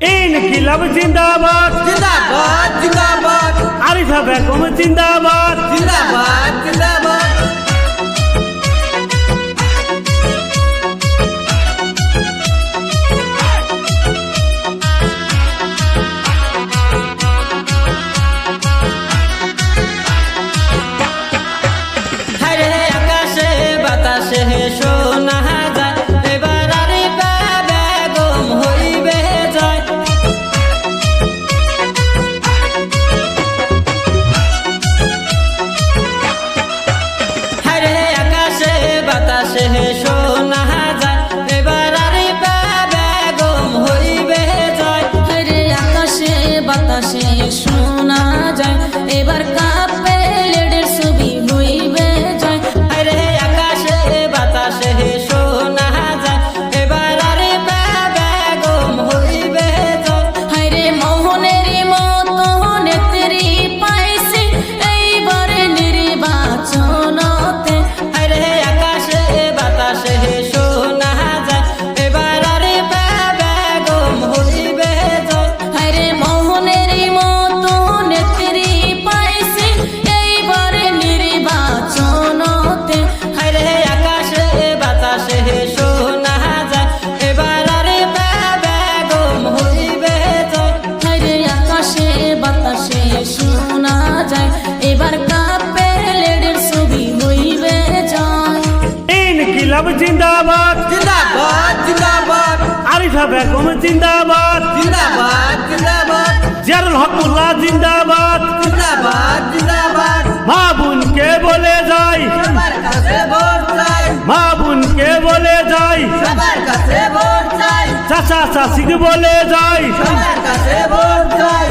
ইনকিলাব জিন্দাবাদ জিন্দাবাদ জিন্দাবাদ আরিফা বেগম জিন্দাবাদ জিন্দাবাদ জিন্দাবাদ হরে আকাশে বাতাসে শোনা যায় এবার আরিফা বেগম হইবে জয়। হরে আকাশে বাতাসে শোনা যায় এবার আরিফা বেগম হইবে জয়। হরে আকাশে বাতাসে শোনা যায় এবার কাঁপবে লেডের ছবি হইবে জয়। হরে আকাশে বাতাসে শোনা যায় এবার আরিফা বেগম হইবে জয়। হরে মোহনের মতো নেত্রী পাইছি এইবারে নির্বাচনতে। হরে আকাশে বাতাসে শোনা যায় এবার আরিফা বেগম হইবে জয়। হরে মোহনের মতো নেত্রী পাইছি এইবারে নির্বাচনতে। হরে আকাশে বাতাসে শোনা যায় এবার আরিফা বেগম হইবে জয়। হরে আকাশে বাতাসে শোনা যায় এবার কাঁপবে লেডের ছবি হইবে জয়। ইনকিলাব জিন্দাবাদ জিন্দাবাদ জিন্দাবাদ আরিফা বেগম জিন্দাবাদ জিন্দাবাদ জিন্দাবাদ জিয়ারুল হকুল্লাহ জিন্দাবাদ জিন্দাবাদ জিন্দাবাদ মা বোনকে বলে যাই সবার কাছে ভোট চাই মা বোনকে বলে যাই সবার কাছে ভোট চাই চাচা চাচিকে বলে যাই সবার কাছে ভোট চাই